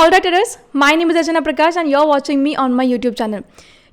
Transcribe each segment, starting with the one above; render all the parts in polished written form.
All right traders, my name is Archana Prakash and you are watching me on my YouTube channel.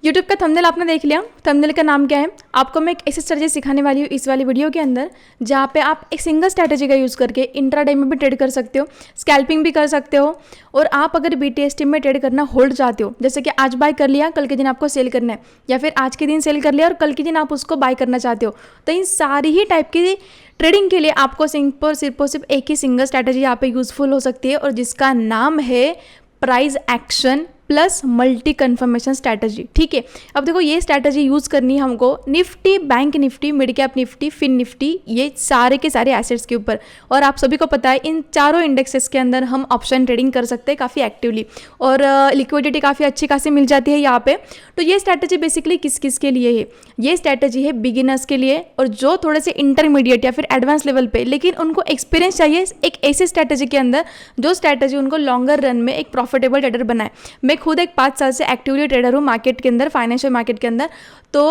YouTube का thumbnail आपने देख लिया। Thumbnail का नाम क्या है? आपको मैं एक ऐसी स्ट्रेटजी सिखाने वाली हूँ इस वाली वीडियो के अंदर, जहाँ पे आप एक सिंगल स्ट्रैटेजी का यूज़ करके इंट्राडे में भी ट्रेड कर सकते हो, स्कैल्पिंग भी कर सकते हो। और आप अगर BTST में ट्रेड करना होल्ड चाहते हो, जैसे कि आज बाय कर लिया, कल के दिन आपको सेल करना है, या फिर आज के दिन सेल कर लिया और कल के दिन आप उसको बाय करना चाहते हो, तो इन सारी ही टाइप की ट्रेडिंग के लिए आपको सिर्फ एक ही सिंगल स्ट्रैटेजी यहाँ पे यूजफुल हो सकती है, और जिसका नाम है price action plus multi confirmation strategy. ठीक है, अब देखो ये स्ट्रैटेजी यूज़ करनी है हमको Nifty, bank Nifty, mid cap Nifty, fin Nifty, ये सारे के सारे एसेट्स के ऊपर। और आप सभी को पता है इन चारों इंडेक्सेस के अंदर हम ऑप्शन ट्रेडिंग कर सकते हैं काफ़ी एक्टिवली, और लिक्विडिटी काफ़ी अच्छी खासी मिल जाती है यहाँ पे। तो ये स्ट्रैटेजी बेसिकली किस किस के लिए है? ये स्ट्रैटेजी है बिगिनर्स के लिए, और जो थोड़े से इंटरमीडिएट या फिर एडवांस लेवल पे लेकिन उनको एक्सपीरियंस चाहिए एक ऐसी स्ट्रैटेजी के अंदर जो स्ट्रैटेजी उनको लॉन्गर रन में एक प्रॉफिटेबल ट्रेडर बनाए। मैं खुद एक 5 साल से एक्टिवली ट्रेडर हूँ मार्केट के अंदर, फाइनेंशियल मार्केट के अंदर। तो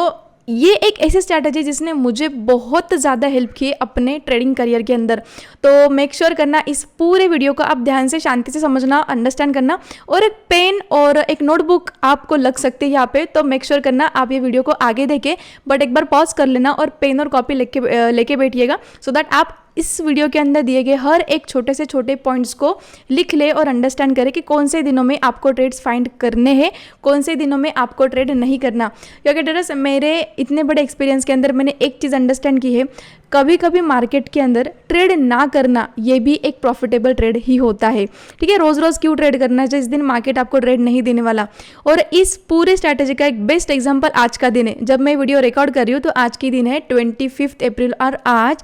ये एक ऐसी स्ट्रैटेजी जिसने मुझे बहुत ज़्यादा हेल्प की अपने ट्रेडिंग करियर के अंदर। तो मेक श्योर करना इस पूरे वीडियो को आप ध्यान से शांति से समझना, अंडरस्टैंड करना, और एक पेन और एक नोटबुक आपको लग सकती है यहाँ पे। तो मेक श्योर करना आप ये वीडियो को आगे देखें, बट एक बार पॉज कर लेना और पेन और कॉपी लेके बैठिएगा, सो दैट आप इस वीडियो के अंदर दिए गए हर एक छोटे से छोटे पॉइंट्स को लिख ले और अंडरस्टैंड करें कि कौन से दिनों में आपको ट्रेड्स फाइंड करने हैं, कौन से दिनों में आपको ट्रेड नहीं करना। क्योंकि ट्रेडर्स, मेरे इतने बड़े एक्सपीरियंस के अंदर मैंने एक चीज़ अंडरस्टैंड की है, कभी कभी मार्केट के अंदर ट्रेड ना करना ये भी एक प्रॉफिटेबल ट्रेड ही होता है। ठीक है, रोज़ रोज़ क्यों ट्रेड करना है जिस दिन मार्केट आपको ट्रेड नहीं देने वाला। और इस पूरे स्ट्रैटेजी का एक बेस्ट एग्जाम्पल आज का दिन है। जब मैं वीडियो रिकॉर्ड कर रही हूँ तो आज की दिन है 25 अप्रैल, और आज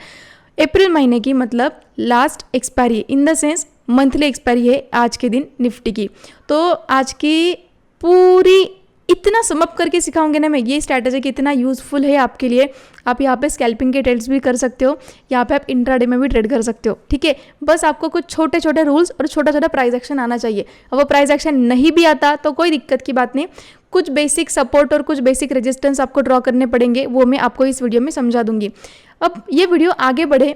अप्रैल महीने की मतलब last expiry, in the sense monthly expiry है आज के दिन निफ्टी की। तो आज की पूरी इतना समअप करके सिखाऊंगे ना मैं ये स्ट्रैटेजी कितना यूज़फुल है आपके लिए। आप यहाँ पे स्कैल्पिंग के ट्रेड्स भी कर सकते हो, यहाँ पे आप इंट्राडे में भी ट्रेड कर सकते हो। ठीक है, बस आपको कुछ छोटे छोटे रूल्स और छोटा छोटा प्राइस एक्शन आना चाहिए। अब वो प्राइस एक्शन नहीं भी आता तो कोई दिक्कत की बात नहीं, कुछ बेसिक सपोर्ट और कुछ बेसिक रेजिस्टेंस आपको ड्रॉ करने पड़ेंगे, वो मैं आपको इस वीडियो में समझा दूंगी। अब ये वीडियो आगे बढ़े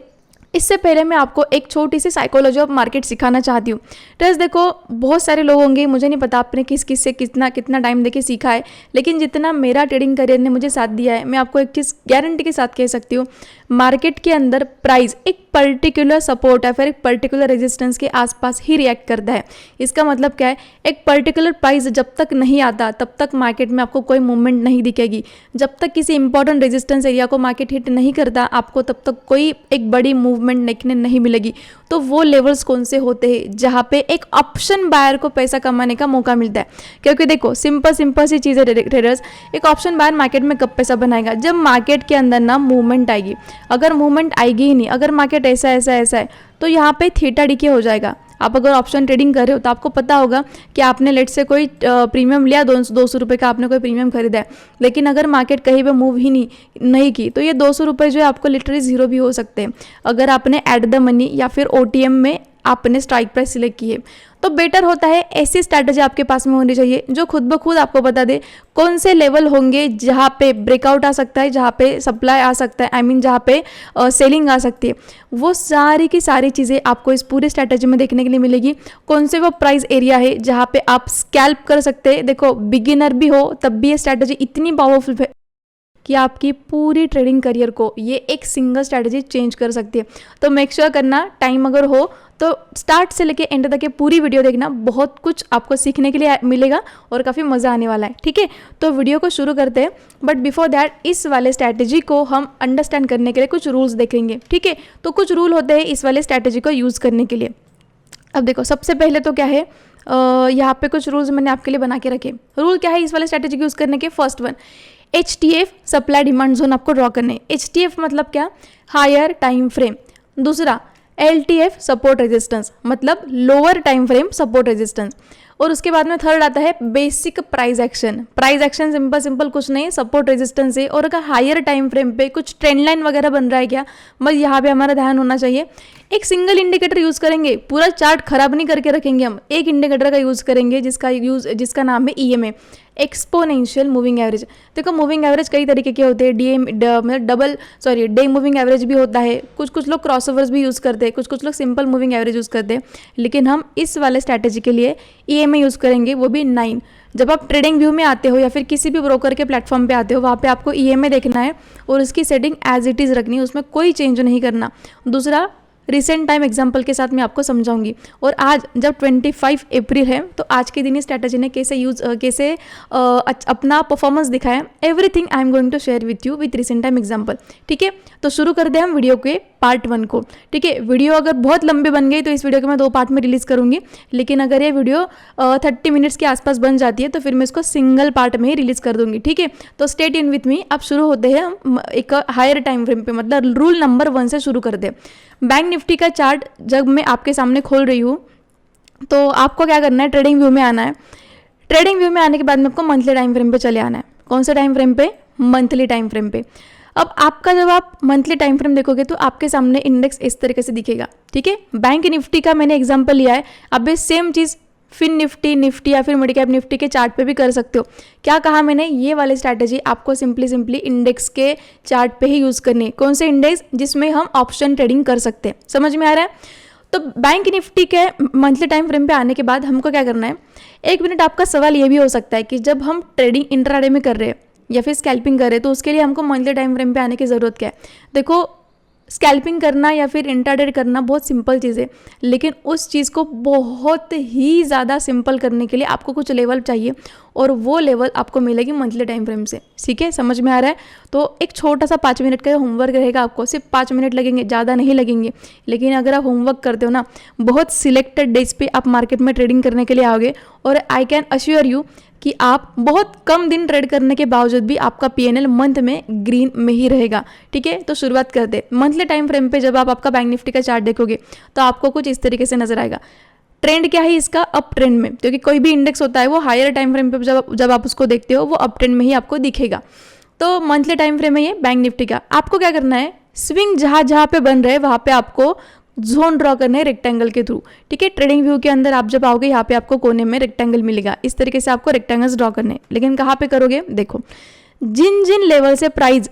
इससे पहले मैं आपको एक छोटी सी साइकोलॉजी ऑफ मार्केट सिखाना चाहती हूँ। ट्रेस देखो, बहुत सारे लोग होंगे, मुझे नहीं पता आपने किस किस से कितना कितना टाइम देके सीखा है, लेकिन जितना मेरा ट्रेडिंग करियर ने मुझे साथ दिया है, मैं आपको एक चीज़ गारंटी के साथ कह सकती हूँ, मार्केट के अंदर प्राइस एक पर्टिकुलर सपोर्ट या फिर एक पर्टिकुलर रेजिस्टेंस के आसपास ही रिएक्ट करता है। इसका मतलब क्या है? एक पर्टिकुलर प्राइस जब तक नहीं आता तब तक मार्केट में आपको कोई मूवमेंट नहीं दिखेगी। जब तक किसी इंपॉर्टेंट रेजिस्टेंस एरिया को मार्केट हिट नहीं करता, आपको तब तक कोई एक बड़ी मूवमेंट देखने नहीं मिलेगी। तो वो लेवल्स कौन से होते हैं जहाँ पे एक ऑप्शन बायर को पैसा कमाने का मौका मिलता है? क्योंकि देखो, सिंपल सी चीज़ है ट्रेडर्स, एक ऑप्शन बायर मार्केट में कब पैसा बनाएगा? जब मार्केट के अंदर ना मूवमेंट आएगी। अगर मूवमेंट आएगी ही नहीं, अगर मार्केट ऐसा है तो यहाँ पे थीटा डीके हो जाएगा। आप अगर ऑप्शन ट्रेडिंग कर रहे हो तो आपको पता होगा कि आपने लेट से कोई प्रीमियम लिया, 200 रुपये का आपने कोई प्रीमियम खरीदा है, लेकिन अगर मार्केट कहीं पे मूव ही नहीं की तो ये 200 रुपये जो है आपको लिटरली जीरो भी हो सकते हैं, अगर आपने एट द मनी या फिर OTM में आपने स्ट्राइक प्राइस सिलेक्ट की है। तो बेटर होता है ऐसी स्ट्रैटेजी आपके पास में होनी चाहिए जो खुद ब खुद आपको बता दे कौन से लेवल होंगे जहाँ पे ब्रेकआउट आ सकता है, जहाँ पे सप्लाई आ सकता है, जहाँ पे सेलिंग आ सकती है। वो सारी की सारी चीज़ें आपको इस पूरे स्ट्रैटेजी में देखने के लिए मिलेगी। कौन से वो प्राइस एरिया है जहाँ पे आप स्कैल्प कर सकते हैं। देखो, बिगिनर भी हो तब भी ये स्ट्रैटेजी इतनी पावरफुल है कि आपकी पूरी ट्रेडिंग करियर को ये एक सिंगल स्ट्रैटेजी चेंज कर सकती है। तो मेक श्योर करना, टाइम अगर हो तो स्टार्ट से लेके एंड तक ये पूरी वीडियो देखना, बहुत कुछ आपको सीखने के लिए मिलेगा और काफ़ी मज़ा आने वाला है। ठीक है, तो वीडियो को शुरू करते हैं, बट बिफोर दैट इस वाले स्ट्रैटेजी को हम अंडरस्टैंड करने के लिए कुछ रूल्स देखेंगे। ठीक है, तो कुछ रूल होते हैं इस वाले स्ट्रैटेजी को यूज़ करने के लिए। अब देखो, सबसे पहले तो क्या है, यहाँ पे कुछ रूल्स मैंने आपके लिए बना के रखे। रूल क्या है इस वाले स्ट्रैटेजी को यूज़ करने के? First one, HTF supply demand zone आपको ड्रॉ करने। HTF मतलब क्या? Higher time frame. दूसरा LTF सपोर्ट रेजिस्टेंस, मतलब lower time frame support resistance. और उसके बाद में थर्ड आता है basic price action. Price action simple कुछ नहीं, सपोर्ट रेजिस्टेंस है, और अगर हायर टाइम फ्रेम पे कुछ ट्रेंड लाइन वगैरह बन रहा है क्या, बस यहाँ पे हमारा ध्यान होना चाहिए। एक सिंगल इंडिकेटर यूज़ करेंगे, पूरा चार्ट खराब नहीं करके रखेंगे हम, एक इंडिकेटर का यूज़ करेंगे जिसका नाम है EMA। Exponential moving average. देखो मूविंग एवरेज कई तरीके के होते हैं, मतलब डे मूविंग एवरेज भी होता है, कुछ लोग क्रॉसओवर्स भी यूज़ करते हैं, कुछ लोग सिंपल मूविंग एवरेज यूज़ करते हैं, लेकिन हम इस वाले स्ट्रैटेजी के लिए EMA यूज़ करेंगे, वो भी 9। जब आप ट्रेडिंग व्यू में आते हो या फिर किसी भी ब्रोकर के प्लेटफॉर्म पे आते हो, वहाँ पे आपको EMA देखना है और उसकी सेटिंग एज इट इज़ रखनी है, उसमें कोई चेंज नहीं करना। दूसरा, रिसेंट टाइम एग्जाम्पल के साथ मैं आपको समझाऊंगी। और आज जब 25 अप्रैल है, तो आज के दिन इस स्ट्रैटेजी ने कैसे अपना परफॉर्मेंस दिखाया, everything I am going to share with you with recent time example. ठीक है, तो शुरू कर दे हम वीडियो के पार्ट 1 को। ठीक है, वीडियो अगर बहुत लंबी बन गई तो इस वीडियो को मैं 2 पार्ट में रिलीज़ करूंगी, लेकिन अगर ये वीडियो 30 मिनट्स के आसपास बन जाती है तो फिर मैं इसको सिंगल पार्ट में ही रिलीज़ कर दूंगी। ठीक है, तो स्टे ट्यून विथ मी। अब शुरू होते हैं हम एक हायर टाइम फ्रेम पे, मतलब रूल नंबर 1 से शुरू कर दे। बैंक निफ्टी का चार्ट जब मैं आपके सामने खोल रही हूँ, तो आपको क्या करना है, ट्रेडिंग व्यू में आना है। ट्रेडिंग व्यू में आने के बाद में आपको मंथली टाइम फ्रेम पे चले आना है। कौन सा टाइम फ्रेम पे? मंथली टाइम फ्रेम पे। अब आपका जब आप मंथली टाइम फ्रेम देखोगे तो आपके सामने इंडेक्स इस तरीके से दिखेगा। ठीक है, बैंक निफ्टी का मैंने एग्जांपल लिया है, अब भी सेम चीज़ फिन निफ्टी या फिर मिड कैप निफ्टी के चार्ट पे भी कर सकते हो। क्या कहा मैंने, ये वाली स्ट्रैटेजी आपको सिंपली इंडेक्स के चार्ट पे ही यूज़ करनी है। कौन से इंडेक्स? जिसमें हम ऑप्शन ट्रेडिंग कर सकते हैं। समझ में आ रहा है? तो बैंक निफ्टी के मंथली टाइम फ्रेम पे आने के बाद हमको क्या करना है, 1 मिनट आपका सवाल ये भी हो सकता है कि जब हम ट्रेडिंग इंट्राडे में कर रहे हैं या फिर स्कैल्पिंग कर रहे हैं, तो उसके लिए हमको मंथली टाइम फ्रेम पे आने की ज़रूरत क्या है। देखो, स्कैल्पिंग करना या फिर इंट्राडे करना बहुत सिंपल चीज़ है, लेकिन उस चीज़ को बहुत ही ज़्यादा सिंपल करने के लिए आपको कुछ लेवल चाहिए, और वो लेवल आपको मिलेगी मंथली टाइम फ्रेम से। ठीक है, समझ में आ रहा है? तो एक छोटा सा 5 मिनट का होमवर्क रहेगा, आपको सिर्फ 5 मिनट लगेंगे, ज़्यादा नहीं लगेंगे। लेकिन अगर आप होमवर्क करते हो ना, बहुत सिलेक्टेड डेज पे आप मार्केट में ट्रेडिंग करने के लिए आओगे, और आई कैन अश्योर यू कि आप बहुत कम दिन ट्रेड करने के बावजूद भी आपका PNL मंथ में ग्रीन में ही रहेगा। ठीक है, तो शुरुआत करते हैं। मंथली टाइम फ्रेम पे जब आप आपका बैंक निफ्टी का चार्ट देखोगे तो आपको कुछ इस तरीके से नजर आएगा। ट्रेंड क्या है इसका? अप ट्रेंड में, क्योंकि कोई भी इंडेक्स होता है वो हायर टाइम फ्रेम पे जब आप उसको देखते हो वो अप ट्रेंड में ही आपको दिखेगा। तो मंथली टाइम फ्रेम है ये बैंक निफ्टी का। आपको क्या करना है, स्विंग जहाँ पे बन रहे हैं वहाँ पे आपको जोन ड्रॉ करना है रेक्टेंगल के थ्रू। ठीक है, ट्रेडिंग व्यू के अंदर आप जब आओगे, यहाँ पे आपको कोने में रेक्टेंगल मिलेगा, इस तरीके से आपको रेक्टेंगल्स ड्रॉ करने हैं। लेकिन कहाँ पे करोगे? देखो, जिन लेवल से प्राइस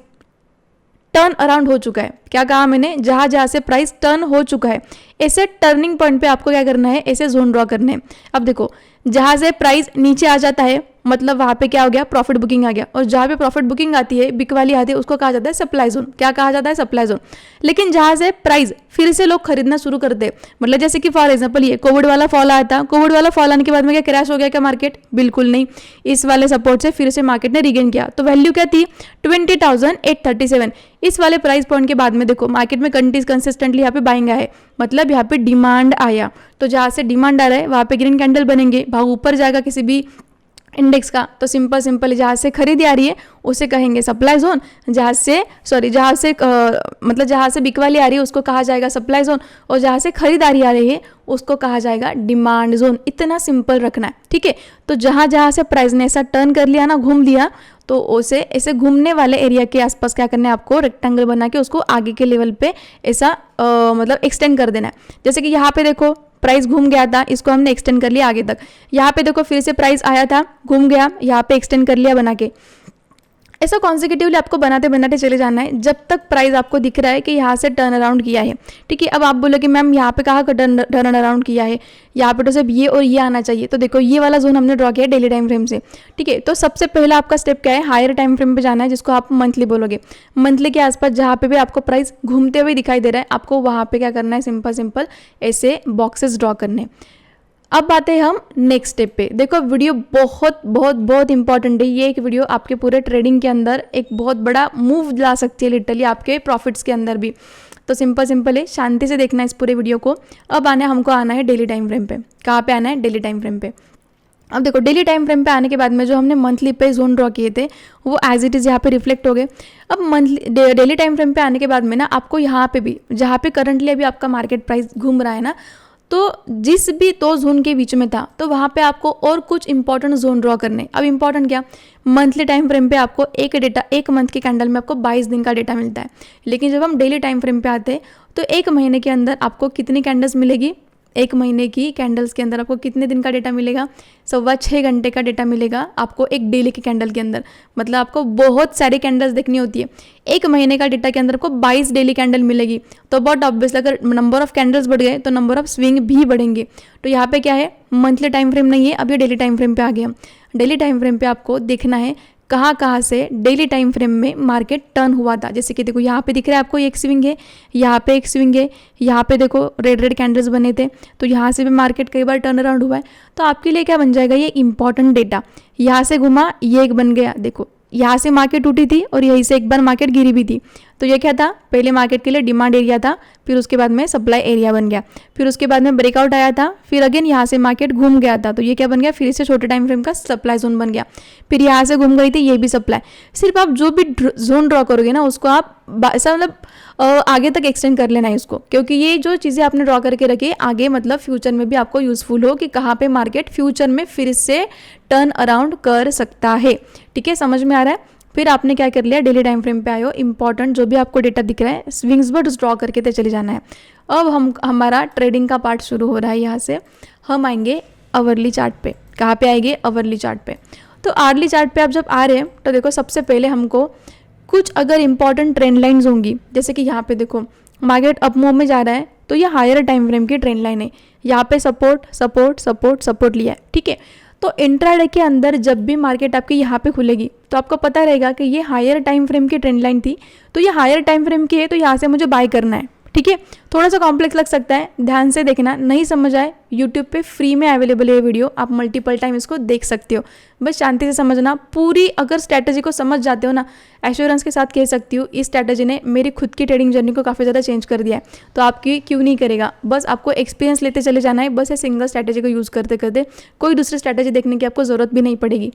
टर्न अराउंड हो चुका है, क्या कहा मैंने, जहाँ से प्राइस टर्न हो चुका है, ऐसे टर्निंग पॉइंट पे आपको क्या करना है, ऐसे जोन ड्रॉ करने हैं। अब देखो, जहाँ से प्राइस नीचे आ जाता है मतलब वहाँ पे क्या हो गया, प्रॉफिट बुकिंग आ गया, और जहाँ पे प्रॉफिट बुकिंग आती है, बिक वाली आती है, उसको कहा जाता है सप्लाई जोन। क्या कहा जाता है? Supply zone. लेकिन जहाँ से प्राइस फिर से लोग खरीदना शुरू करते हैं, मतलब जैसे कि फॉर एग्जाम्पल ये कोविड वाला फॉल आया था, कोविड वाला फॉल आने के बाद में क्या क्रैश हो गया क्या मार्केट? बिल्कुल नहीं, इस वाले सपोर्ट से फिर से मार्केट ने रिगेन किया। तो वैल्यू क्या थी? 20,837। इस वाले प्राइस पॉइंट के बाद में देखो मार्केट में कंसिस्टेंटली यहाँ पे बाइंग आया है, मतलब यहाँ पे डिमांड आया। तो जहाँ से डिमांड आ रहा है वहाँ पे ग्रीन कैंडल बनेंगे, भाव ऊपर जाएगा किसी भी इंडेक्स का, तो सिंपल जहाँ से खरीदी आ रही है उसे कहेंगे सप्लाई जोन, जहाँ से बिकवाली आ रही है उसको कहा जाएगा सप्लाई जोन, और जहाँ से खरीदारी आ रही है उसको कहा जाएगा डिमांड जोन। इतना सिंपल रखना है। ठीक है, तो जहाँ से प्राइस ने ऐसा टर्न कर लिया ना, घूम लिया, तो उसे ऐसे घूमने वाले एरिया के आसपास क्या करना है आपको, रेक्टेंगल बना के उसको आगे के लेवल पे ऐसा मतलब एक्सटेंड कर देना है। जैसे कि यहाँ पे देखो प्राइस घूम गया था, इसको हमने एक्सटेंड कर लिया आगे तक। यहाँ पे देखो फिर से प्राइस आया था, घूम गया, यहाँ पे एक्सटेंड कर लिया बना के। ऐसा कॉन्सिक्यूटिवली आपको बनाते बनाते चले जाना है जब तक प्राइस आपको दिख रहा है कि यहाँ से टर्न अराउंड किया है। ठीक है, अब आप बोलो कि मैम यहाँ पे कहाँ का टर्न अराउंड किया है, यहाँ पे तो सिर्फ ये और ये आना चाहिए। तो देखो ये वाला जोन हमने ड्रॉ किया डेली टाइम फ्रेम से। ठीक है, तो सबसे पहला आपका स्टेप क्या है, हायर टाइम फ्रेम पे जाना है, जिसको आप मंथली बोलोगे। मंथली के आसपास जहाँ पे भी आपको प्राइस घूमते हुए दिखाई दे रहा है, आपको वहाँ पे क्या करना है, सिंपल ऐसे बॉक्सेस ड्रॉ करने। अब आते हैं हम नेक्स्ट स्टेप पे। देखो वीडियो बहुत इंपॉर्टेंट है। ये एक वीडियो आपके पूरे ट्रेडिंग के अंदर एक बहुत बड़ा मूव ला सकती है, लिटरली आपके प्रॉफिट्स के अंदर भी। तो सिंपल है, शांति से देखना है इस पूरे वीडियो को। अब हमको आना है डेली टाइम फ्रेम पे। कहाँ पे आना है? डेली टाइम फ्रेम पे। अब देखो डेली टाइम फ्रेम पे आने के बाद में जो हमने मंथली पे जोन ड्रॉ किए थे वो एज इट इज़ यहाँ पे रिफ्लेक्ट हो गए। अब मंथली डेली टाइम फ्रेम पे आने के बाद में ना आपको यहाँ पे भी, जहाँ पे करंटली अभी आपका मार्केट प्राइस घूम रहा है ना, तो जिस भी 2 जोन के बीच में था, तो वहाँ पे आपको और कुछ इंपॉर्टेंट जोन ड्रॉ करने। अब इंपॉर्टेंट क्या, मंथली टाइम फ्रेम पे आपको एक मंथ के कैंडल में आपको 22 दिन का डेटा मिलता है। लेकिन जब हम डेली टाइम फ्रेम पे आते हैं तो 1 महीने के अंदर आपको कितनी कैंडल्स मिलेगी? 1 महीने की कैंडल्स के अंदर आपको कितने दिन का डेटा मिलेगा, 6.25 घंटे का डेटा मिलेगा आपको एक डेली की कैंडल के अंदर। मतलब आपको बहुत सारी कैंडल्स देखनी होती है। 1 महीने का डेटा के अंदर आपको 22 डेली कैंडल मिलेगी। तो बहुत ऑब्वियसली अगर नंबर ऑफ कैंडल्स बढ़ गए तो नंबर ऑफ स्विंग भी बढ़ेंगे। तो यहाँ पे क्या है, मंथली टाइम फ्रेम नहीं है, अब ये डेली टाइम फ्रेम पे आ गया। डेली टाइम फ्रेम पे आपको देखना है कहाँ से डेली टाइम फ्रेम में मार्केट टर्न हुआ था। जैसे कि देखो यहाँ पे दिख रहा है आपको एक स्विंग है, यहाँ पे एक स्विंग है, यहाँ पे देखो रेड रेड कैंडल्स बने थे, तो यहाँ से भी मार्केट कई बार टर्न अराउंड हुआ है। तो आपके लिए क्या बन जाएगा, ये इंपॉर्टेंट डेटा। यहाँ से घुमा, ये एक बन गया, देखो यहाँ से मार्केट उठी थी और यहीं से एक बार मार्केट गिरी भी थी। तो ये क्या था, पहले मार्केट के लिए डिमांड एरिया था, फिर उसके बाद में सप्लाई एरिया बन गया, फिर उसके बाद में ब्रेकआउट आया था, फिर अगेन यहाँ से मार्केट घूम गया था, तो ये क्या बन गया, फिर से छोटे टाइम फ्रेम का सप्लाई जोन बन गया। फिर यहाँ से घूम गई थी, ये भी सप्लाई। सिर्फ आप जो भी जोन ड्रॉ करोगे ना उसको आप ऐसा मतलब आगे तक एक्सटेंड कर लेना है इसको, क्योंकि ये जो चीज़ें आपने ड्रॉ करके रखी है आगे मतलब फ्यूचर में भी आपको यूजफुल हो कि कहाँ पे मार्केट फ्यूचर में फिर से टर्न अराउंड कर सकता है। ठीक है, समझ में आ रहा है। फिर आपने क्या कर लिया, डेली टाइम फ्रेम पे आए हो, इंपॉर्टेंट जो भी आपको डेटा दिख रहा है स्विंग्स बर्ड्स ड्रॉ करके तो चले जाना है। अब हमारा ट्रेडिंग का पार्ट शुरू हो रहा है। यहाँ से हम आएंगे अवरली चार्ट पे। कहाँ पे आएंगे, अवरली चार्ट पे। तो आवर्ली चार्ट पे आप जब आ रहे हैं तो देखो सबसे पहले हमको कुछ अगर इंपॉर्टेंट ट्रेंड लाइन्स होंगी, जैसे कि यहाँ पे देखो मार्केट अप मूव में जा रहा है, तो ये हायर टाइम फ्रेम की ट्रेंड लाइन है। यहाँ पे सपोर्ट सपोर्ट सपोर्ट सपोर्ट लिया है, ठीक है। तो इंट्राडे के अंदर जब भी मार्केट आपकी यहाँ पे खुलेगी तो आपको पता रहेगा कि ये हायर टाइम फ्रेम की ट्रेंड लाइन थी, तो ये हायर टाइम फ्रेम की है, तो यहाँ से मुझे बाय करना है। ठीक है, थोड़ा सा कॉम्प्लेक्स लग सकता है, ध्यान से देखना। नहीं समझ आए, यूट्यूब पे फ्री में अवेलेबल है ये वीडियो, आप मल्टीपल टाइम इसको देख सकते हो। बस शांति से समझना। पूरी अगर स्ट्रैटेजी को समझ जाते हो ना, एश्योरेंस के साथ कह सकती हूँ इस स्ट्रैटेजी ने मेरी खुद की ट्रेडिंग जर्नी को काफ़ी ज़्यादा चेंज कर दिया है। तो आपकी क्यों नहीं करेगा, बस आपको एक्सपीरियंस लेते चले जाना है। बस ये सिंगल स्ट्रैटेजी को यूज़ करते करते कोई दूसरी स्ट्रैटेजी देखने की आपको ज़रूरत भी नहीं पड़ेगी।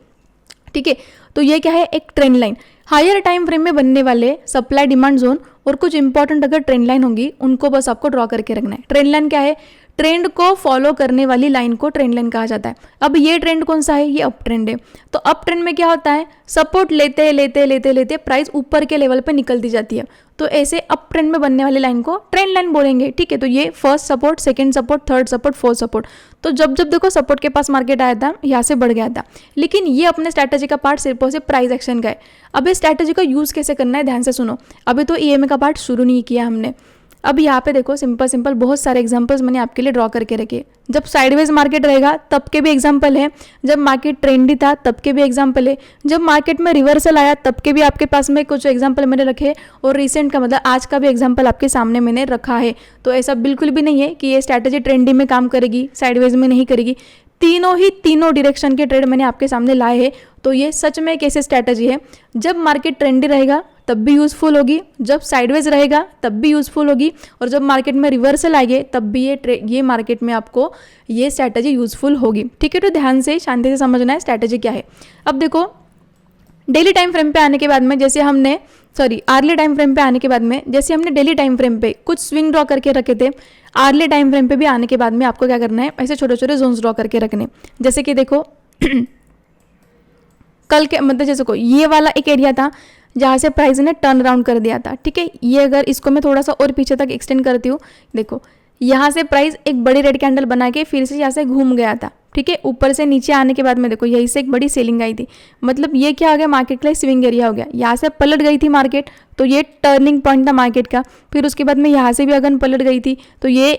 ठीक है, तो ये क्या है, एक trend line. Higher time frame में बनने वाले सप्लाई डिमांड जोन और कुछ इंपॉर्टेंट अगर ट्रेंड लाइन होंगी उनको बस आपको ड्रॉ करके रखना है। ट्रेंड लाइन क्या है, ट्रेंड को फॉलो करने वाली लाइन को ट्रेंड लाइन कहा जाता है। अब ये ट्रेंड कौन सा है, ये अप ट्रेंड है। तो अप ट्रेंड में क्या होता है, सपोर्ट लेते लेते लेते लेते प्राइस ऊपर के लेवल पे निकलती जाती है। तो ऐसे अप ट्रेंड में बनने वाली लाइन को ट्रेंड लाइन बोलेंगे। ठीक है, तो ये first support, second support, third support, fourth support. तो जब जब देखो सपोर्ट के पास मार्केट आया था, यहाँ से बढ़ गया था। लेकिन ये अपने स्ट्रैटेजी का पार्ट सिर्फ और सिर्फ प्राइस एक्शन का है। अब इस स्ट्रैटेजी को यूज़ कैसे करना है, ध्यान से सुनो। अभी तो ईएमए का पार्ट शुरू नहीं किया हमने। अब यहाँ पे देखो सिंपल बहुत सारे एग्जांपल्स मैंने आपके लिए ड्रॉ करके रखे। जब साइडवेज मार्केट रहेगा तब के भी एग्जांपल है, जब मार्केट ट्रेंडी था तब के भी एग्जांपल है, जब मार्केट में रिवर्सल आया तब के भी आपके पास में कुछ एग्जांपल मैंने रखे, और रिसेंट का मतलब आज का भी एग्जांपल आपके सामने मैंने रखा है। तो ऐसा बिल्कुल भी नहीं है कि ये स्ट्रैटेजी ट्रेंडी में काम करेगी, साइडवेज में नहीं करेगी। तीनों डायरेक्शन के ट्रेड मैंने आपके सामने लाए हैं। तो ये सच में एक ऐसी स्ट्रैटेजी है, जब मार्केट ट्रेंडी रहेगा तब भी यूज़फुल होगी, जब साइडवेज रहेगा तब भी यूज़फुल होगी, और जब मार्केट में रिवर्सल आएगी तब भी ये मार्केट में आपको ये स्ट्रैटेजी यूज़फुल होगी। ठीक है, तो ध्यान से शांति से समझना है स्ट्रैटेजी क्या है। अब देखो डेली टाइम फ्रेम पे आने के बाद में जैसे हमने आर्ली टाइम फ्रेम पे आने के बाद में जैसे हमने डेली टाइम फ्रेम पे कुछ स्विंग ड्रॉ करके रखे थे, आर्ली टाइम फ्रेम पे भी आने के बाद में आपको क्या करना है, ऐसे छोटे छोटे जोन्स ड्रॉ करके रखने। जैसे कि देखो कल के मतलब जैसे को ये वाला एक एरिया था जहाँ से प्राइस ने टर्न अराउंड कर दिया था। ठीक है, ये अगर इसको मैं थोड़ा सा और पीछे तक एक्सटेंड करती हूँ, देखो यहाँ से प्राइस एक बड़ी रेड कैंडल बना के फिर से यहाँ से घूम गया था। ठीक है, ऊपर से नीचे आने के बाद में देखो यहीं से एक बड़ी सेलिंग आई थी, मतलब ये क्या हो गया, मार्केट के लिए स्विंग एरिया हो गया। यहाँ से पलट गई थी मार्केट, तो ये टर्निंग पॉइंट था मार्केट का। फिर उसके बाद में यहाँ से भी अगर पलट गई थी, तो ये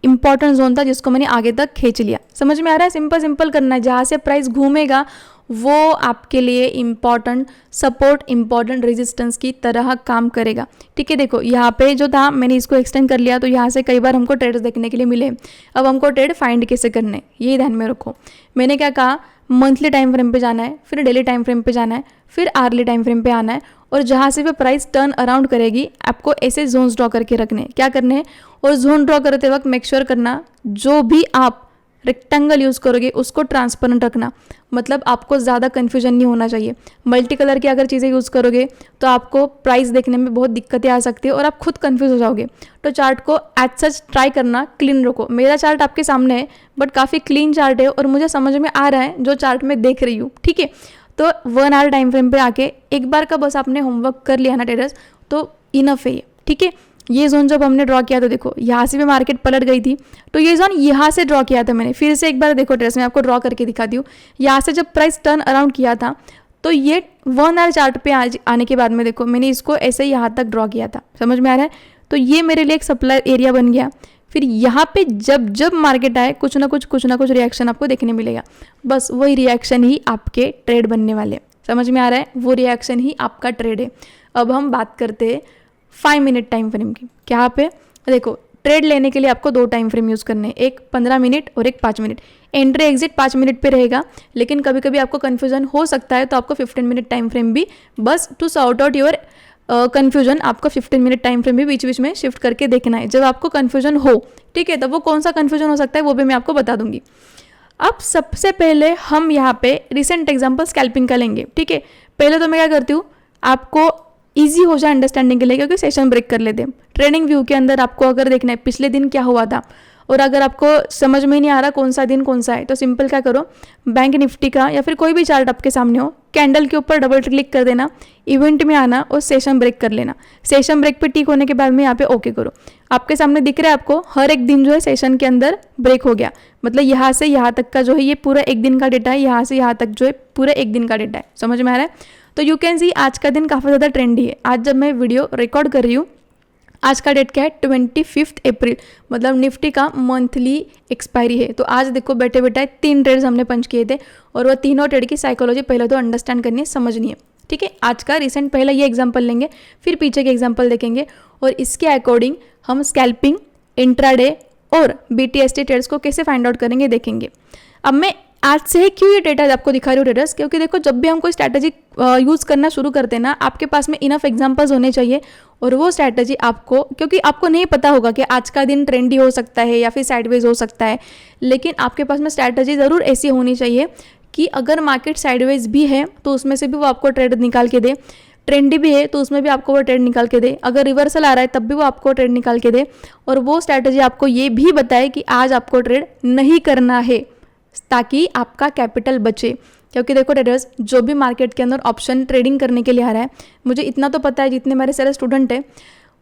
इंपॉर्टेंट जोन था जिसको मैंने आगे तक खींच लिया। समझ में आ रहा है, सिंपल करना है। जहाँ से प्राइस घूमेगा वो आपके लिए इंपॉर्टेंट सपोर्ट, इंपॉर्टेंट रेजिस्टेंस की तरह काम करेगा। ठीक है, देखो यहाँ पे जो था मैंने इसको एक्सटेंड कर लिया, तो यहाँ से कई बार हमको ट्रेड्स देखने के लिए मिले। अब हमको ट्रेड फाइंड कैसे करने, ये ध्यान में रखो। मैंने क्या कहा, मंथली टाइम फ्रेम पे जाना है, फिर डेली टाइम फ्रेम पे जाना है, फिर आर्ली टाइम फ्रेम पे आना है, और जहाँ से भी प्राइस टर्न अराउंड करेगी आपको ऐसे जोन्स ड्रॉ करके रखने। क्या करने हैं, और जोन ड्रॉ करते वक्त मेक श्योर करना जो भी आप रेक्टेंगल यूज़ करोगे उसको ट्रांसपेरेंट रखना, मतलब आपको ज़्यादा कन्फ्यूजन नहीं होना चाहिए। मल्टी कलर की अगर चीज़ें यूज़ करोगे तो आपको प्राइस देखने में बहुत दिक्कतें आ सकती है और आप खुद कंफ्यूज हो जाओगे। तो चार्ट को एज सच ट्राई करना क्लीन रखो। मेरा चार्ट आपके सामने है बट काफ़ी क्लीन चार्ट है और मुझे समझ में आ रहा है जो चार्ट मैं देख रही हूँ। ठीक है, तो 1 आवर टाइम फ्रेम पे आके एक बार का बस आपने होमवर्क कर लिया ना ट्रेडर्स, तो इनफ है ये। ठीक है, ये जोन जब हमने ड्रॉ किया तो देखो यहाँ से भी मार्केट पलट गई थी, तो ये जोन यहाँ से ड्रॉ किया था मैंने। फिर से एक बार देखो ट्रेस में आपको ड्रॉ करके दिखाती हूँ। यहाँ से जब प्राइस टर्न अराउंड किया था तो ये 1 आवर चार्ट पे आने के बाद में देखो मैंने इसको ऐसे यहाँ तक ड्रॉ किया था, समझ में आ रहा है। तो ये मेरे लिए एक सप्लाई एरिया बन गया। फिर यहाँ पे जब जब मार्केट आए कुछ ना कुछ रिएक्शन आपको देखने मिलेगा, बस वही रिएक्शन ही आपके ट्रेड बनने वाले, समझ में आ रहा है। वो रिएक्शन ही आपका ट्रेड है। अब हम बात करते हैं 5 मिनट टाइम फ्रेम की। क्या पे देखो ट्रेड लेने के लिए आपको 2 टाइम फ्रेम यूज़ करने हैं, एक 15 मिनट और एक 5 मिनट। एंट्री एग्जिट 5 मिनट पे रहेगा, लेकिन कभी कभी आपको कन्फ्यूजन हो सकता है तो आपको 15 मिनट टाइम फ्रेम भी, बस to sort out your confusion, आपको 15 मिनट टाइम फ्रेम भी बीच बीच में शिफ्ट करके देखना है जब आपको कन्फ्यूजन हो, ठीक है। तब वो कौन सा कन्फ्यूजन हो सकता है वो भी मैं आपको बता दूंगी। अब सबसे पहले हम यहाँ पे रिसेंट एग्जाम्पल स्कैल्पिंग का लेंगे, ठीक है। पहले तो मैं क्या करती हूँ, आपको ईजी हो जाए अंडरस्टैंडिंग के लिए, क्योंकि सेशन ब्रेक कर लेते हैं। ट्रेडिंग व्यू के अंदर आपको अगर देखना है पिछले दिन क्या हुआ था, और अगर आपको समझ में नहीं आ रहा कौन सा दिन कौन सा है, तो सिंपल क्या करो, बैंक निफ्टी का या फिर कोई भी चार्ट आपके सामने हो, कैंडल के ऊपर डबल क्लिक कर देना, इवेंट में आना और सेशन ब्रेक कर लेना। सेशन ब्रेक पे टिक होने के बाद में यहाँ पे ओके करो। आपके सामने दिख रहा है आपको हर एक दिन जो है सेशन के अंदर ब्रेक हो गया, मतलब यहाँ से यहाँ तक का जो है ये पूरा एक दिन का डेटा है, यहाँ से यहाँ तक जो है पूरा एक दिन का डेटा है, समझ में आ रहा है। तो यू कैन सी आज का दिन काफ़ी ज़्यादा ट्रेंडी है। आज जब मैं वीडियो रिकॉर्ड कर रही हूँ, आज का डेट क्या है 25 अप्रैल, मतलब निफ्टी का मंथली एक्सपायरी है। तो आज देखो बैठे बैठे 3 ट्रेड्स हमने पंच किए थे, और वो तीनों ट्रेड की साइकोलॉजी पहले तो अंडरस्टैंड करनी है, समझनी है, ठीक है। आज का रिसेंट पहला ये एग्जांपल लेंगे, फिर पीछे के एग्जांपल देखेंगे, और इसके अकॉर्डिंग हम स्कैल्पिंग, इंट्राडे और BTST ट्रेड्स को कैसे फाइंड आउट करेंगे देखेंगे। अब मैं आज से ही क्यों ये डेटा आपको दिखा रही हूँ ट्रेडर्स, क्योंकि देखो जब भी हम कोई स्ट्रैटेजी यूज़ करना शुरू करते हैं ना, आपके पास में इनफ एग्जांपल्स होने चाहिए, और वो स्ट्रैटेजी आपको, क्योंकि आपको नहीं पता होगा कि आज का दिन ट्रेंडी हो सकता है या फिर साइडवेज हो सकता है, लेकिन आपके पास में स्ट्रैटेजी ज़रूर ऐसी होनी चाहिए कि अगर मार्केट साइडवेज भी है तो उसमें से भी वो आपको ट्रेड निकाल के दे, ट्रेंडी भी है तो उसमें भी आपको वो ट्रेड निकाल के दे, अगर रिवर्सल आ रहा है तब भी वो आपको ट्रेड निकाल के दे, और वो स्ट्रैटेजी आपको ये भी बताए कि आज आपको ट्रेड नहीं करना है, ताकि आपका कैपिटल बचे। क्योंकि देखो ट्रेडर्स, जो भी मार्केट के अंदर ऑप्शन ट्रेडिंग करने के लिए आ रहा है, मुझे इतना तो पता है जितने मेरे सारे स्टूडेंट हैं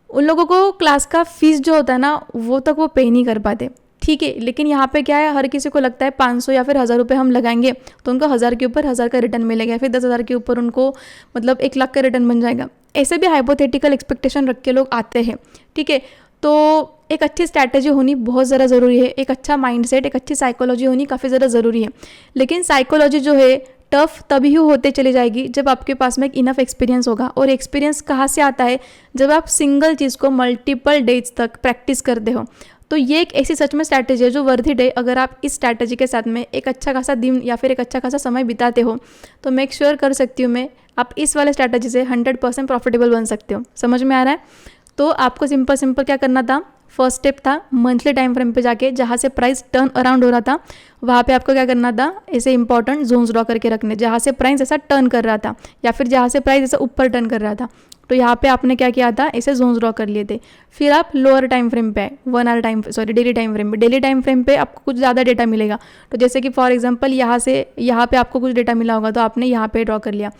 उन लोगों को क्लास का फीस जो होता है ना वो तक वो पे नहीं कर पाते, ठीक है। लेकिन यहाँ पे क्या है, हर किसी को लगता है 500 या फिर 1000 रुपये हम लगाएंगे तो उनको 1000 के ऊपर 1000 का रिटर्न मिलेगा, फिर 10,000 के ऊपर उनको मतलब 1 लाख का रिटर्न बन जाएगा। ऐसे भी हाइपोथेटिकल एक्सपेक्टेशन रख के लोग आते हैं, ठीक है। तो एक अच्छी स्ट्रैटेजी होनी बहुत ज़्यादा ज़रूरी है, एक अच्छा माइंडसेट, एक अच्छी साइकोलॉजी होनी काफ़ी ज़्यादा ज़रूरी है। लेकिन साइकोलॉजी जो है टफ तभी होते चली जाएगी जब आपके पास में एक इनफ एक्सपीरियंस होगा, और एक्सपीरियंस कहाँ से आता है, जब आप सिंगल चीज़ को मल्टीपल डेज तक प्रैक्टिस करते हो। तो ये एक ऐसी सच में स्ट्रैटेजी है जो वर्थ इट है। अगर आप इस स्ट्रैटेजी के साथ में एक अच्छा खासा दिन या फिर एक अच्छा खासा समय बिताते हो तो मेक श्योर कर सकती हूँ मैं, आप इस वाले स्ट्रैटेजी से 100% प्रॉफिटेबल बन सकते हो, समझ में आ रहा है। तो आपको सिंपल क्या करना था, फर्स्ट स्टेप था मंथली टाइम फ्रेम पे जाके जहाँ से प्राइस टर्न अराउंड हो रहा था वहाँ पे आपको क्या करना था, ऐसे इंपॉर्टेंट जोन्स ड्रॉ करके रखने, जहाँ से प्राइस ऐसा टर्न कर रहा था या फिर जहाँ से प्राइस ऐसा ऊपर टर्न कर रहा था, तो यहाँ पे आपने क्या किया था, ऐसे जोन्स ड्रॉ कर लिए थे। फिर आप लोअर टाइम फ्रेम पे आए, डेली टाइम फ्रेम पे। डेली टाइम फ्रेम पे आपको कुछ ज़्यादा डेटा मिलेगा, तो जैसे कि फॉर एग्जाम्पल यहाँ से यहाँ पे आपको कुछ डेटा मिला होगा तो आपने यहाँ पे ड्रॉ कर लिया।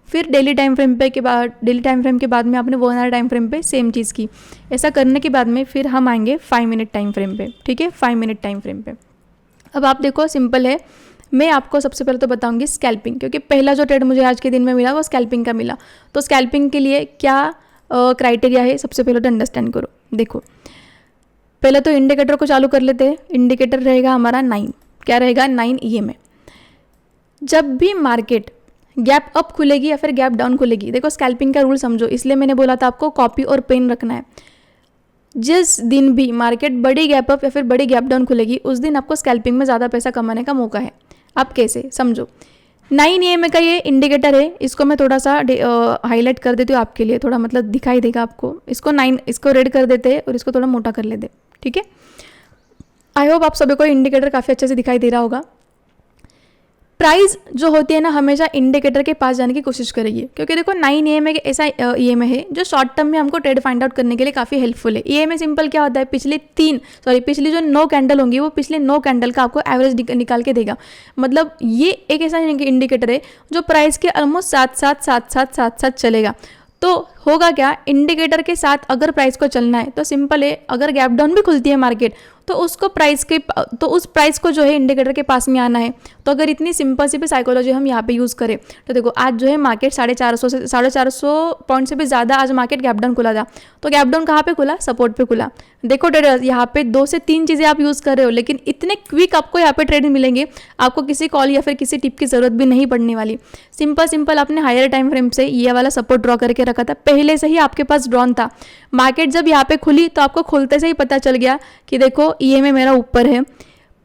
फिर डेली टाइम फ्रेम के बाद में आपने 1 आवर टाइम फ्रेम पे सेम चीज़ की। ऐसा करने के बाद में फिर हम आएंगे 5 मिनट टाइम फ्रेम पे, ठीक है, 5 मिनट टाइम फ्रेम पे। अब आप देखो सिंपल है, मैं आपको सबसे पहले तो बताऊंगी स्कैल्पिंग, क्योंकि पहला जो ट्रेड मुझे आज के दिन में मिला वो स्कैल्पिंग का मिला। तो स्कैल्पिंग के लिए क्या क्राइटेरिया है सबसे पहले तो अंडरस्टैंड करो। देखो पहले तो इंडिकेटर को चालू कर लेते हैं। इंडिकेटर रहेगा हमारा 9, क्या रहेगा 9 EMA। जब भी मार्केट गैप अप खुलेगी या फिर गैप डाउन खुलेगी, देखो स्कैल्पिंग का रूल समझो, इसलिए मैंने बोला था आपको कॉपी और पेन रखना है। जिस दिन भी मार्केट बड़ी गैप अप या फिर बड़ी गैप डाउन खुलेगी उस दिन आपको स्कैल्पिंग में ज़्यादा पैसा कमाने का मौका है। आप कैसे समझो, 9 EMA का ये इंडिकेटर है, इसको मैं थोड़ा सा हाईलाइट कर देती हूँ आपके लिए, थोड़ा मतलब दिखाई देगा आपको। इसको रेड कर देते हैं और इसको थोड़ा मोटा कर लेते, ठीक है। आई होप आप सभी को इंडिकेटर काफ़ी अच्छे से दिखाई दे रहा होगा। प्राइस जो होती है ना हमेशा इंडिकेटर के पास जाने की कोशिश करेगी, क्योंकि देखो 9 EMA एक ऐसा EMA है जो शॉर्ट टर्म में हमको ट्रेड फाइंड आउट करने के लिए काफ़ी हेल्पफुल है। EMA सिंपल क्या होता है, पिछली जो 9 कैंडल होंगी वो पिछले 9 कैंडल का आपको एवरेज निकाल के देगा। मतलब ये एक ऐसा इंडिकेटर है जो प्राइस के ऑलमोस्ट साथ साथ चलेगा। तो होगा क्या, इंडिकेटर के साथ अगर प्राइस को चलना है तो सिंपल है, अगर गैप डाउन भी खुलती है मार्केट तो उसको तो उस प्राइस को जो है इंडिकेटर के पास में आना है। तो अगर इतनी सिंपल सी भी साइकोलॉजी हम यहाँ पे यूज़ करें तो देखो आज जो है मार्केट 450 पॉइंट से भी ज़्यादा आज मार्केट गैप डाउन खुला था। तो गैप डाउन कहाँ पे खुला, सपोर्ट पे खुला। देखो ट्रेडर्स, यहाँ पे 2 से 3 चीज़ें आप यूज़ कर रहे हो, लेकिन इतने क्विक आपको यहाँ पे ट्रेड मिलेंगे, आपको किसी कॉल या फिर किसी टिप की ज़रूरत भी नहीं पड़ने वाली। सिंपल आपने हायर टाइम फ्रेम से ये वाला सपोर्ट ड्रॉ करके रखा था, पहले से ही आपके पास ड्रॉन था। मार्केट जब यहाँ पे खुली तो आपको खुलते से ही पता चल गया कि देखो ईएमए मेरा ऊपर है,